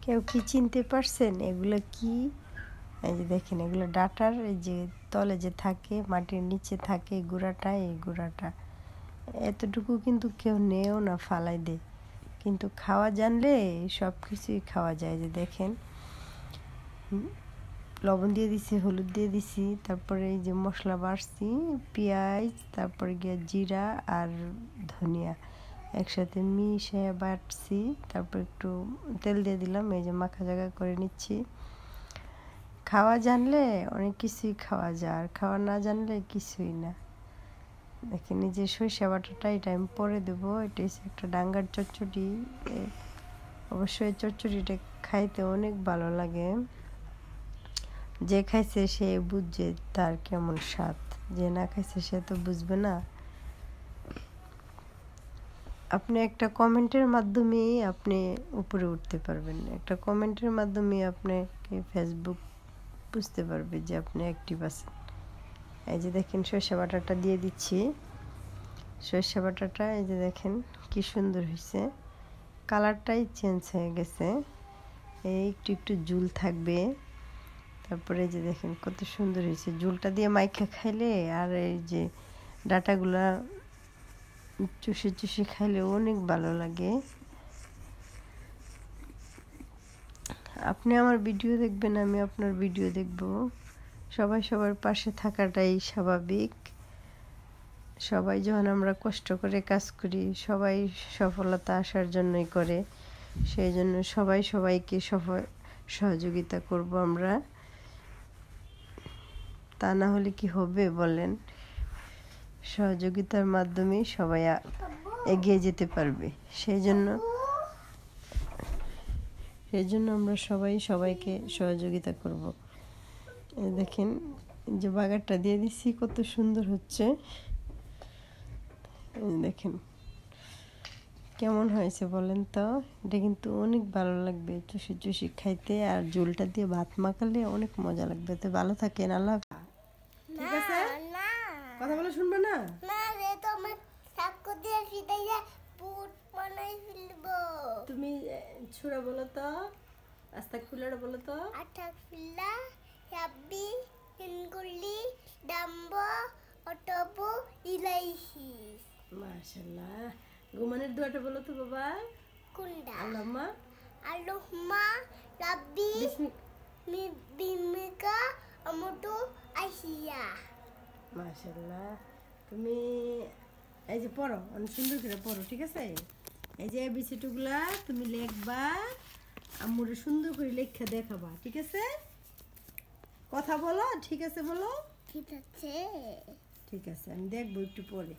কেউ কি চিনতে পারছেন এগুলো কি? এই যে দেখেন, এগুলো ডাঁটার এই যে তলে যে থাকে, মাটির নিচে থাকে গুঁড়াটা, এই গুঁড়াটা এতটুকু কিন্তু কেউ নেও না, ফালাই দে। কিন্তু খাওয়া জানলে সব কিছুই খাওয়া যায়। যে দেখেন, লবণ দিয়ে দিছি, হলুদ দিয়ে দিছি, তারপরে এই যে মশলা বাড়ছি, পেঁয়াজ, তারপরে গিয়ে জিরা আর ধনিয়া একসাথে মিশিয়ে বাটছি। তারপর একটু তেল দিয়ে দিলাম, এই যে মাখা জায়গা করে নিচ্ছি। খাওয়া জানলে অনেক কিছুই খাওয়া যায়, আর খাওয়া না জানলে কিছুই না। দেখেন, এই যে সরিষা বাটাটা, এটা আমি পরে দেবো। এটা হচ্ছে একটা ডাঙ্গার চচ্চড়ি। অবশ্যই চচ্চড়িটা খাইতে অনেক ভালো লাগে। যে খাইছে সে বুঝছে তার কেমন স্বাদ, যে না খাইছে সে তো বুঝবে না। আপনি একটা কমেন্টের মাধ্যমে আপনি উপরে উঠতে পারবেন। একটা কমেন্টের মাধ্যমে আপনাকে ফেসবুক বুঝতে পারবে যে আপনি অ্যাক্টিভ আছেন। এই যে দেখেন, সরষে বাটাটা দিয়ে দিচ্ছি। সরষে বাটাটা এই যে দেখেন কি সুন্দর হয়েছে, কালারটাই চেঞ্জ হয়ে গেছে। এই একটু একটু ঝুল থাকবে। তারপরে এই যে দেখেন কত সুন্দর হয়েছে, ঝুলটা দিয়ে মাইখা খাইলে আর এই যে ডাঁটাগুলা চুষে চুষে খাইলে অনেক ভালো লাগে। আপনি আমার ভিডিও দেখবেন, আমি আপনার ভিডিও দেখব। সবাই সবার পাশে থাকাটাই স্বাভাবিক। সবাই যখন আমরা কষ্ট করে কাজ করি, সবাই সফলতা আসার জন্যই করে। সেই জন্য সবাই সবাইকে সহযোগিতা করব আমরা। তা না হলে কি হবে বলেন? সহযোগিতার মাধ্যমে সবাই এগিয়ে যেতে পারবে। সেই জন্য আমরা সবাই সবাইকে সহযোগিতা করব। দেখেন, যে বাগারটা দিয়ে দিচ্ছি, কত সুন্দর হচ্ছে। দেখেন কেমন হয়েছে বলেন তো? এটা কিন্তু অনেক ভালো লাগবে চুষি চুষি খাইতে, আর ঝোলটা দিয়ে ভাত মাখালে অনেক মজা লাগবে। তো ভালো থাকেন, আল্লাহ। ঠিক আছে, কথা বলে শুনবে না? তুমি ছুরা বলো তো, আস্তাগফিরুল্লাহ বলো তো। আস্তাগফিরুল্লাহ রাব্বি ইনকুল্লি দাম্বো অতবু ইলাইহি। মাশাআল্লাহ। ঘুমানোর দোয়াটা বলো তো বাবা। কুন্ডা আল্লাহুম্মা রাব্বি বিমিকা আমতু আইয়া। মাশাআল্লাহ। তুমি এই যে পড়ো, অনেক সুন্দর করে পড়ো, ঠিক আছে? এই যে এবিসিডগুলা তুমি লিখবা, আম্মুরে সুন্দর করে লেখা দেখাবা, ঠিক আছে? কথা বলো, ঠিক আছে বলো। ঠিক আছে, ঠিক আছে, আমি দেখবো একটু পরে।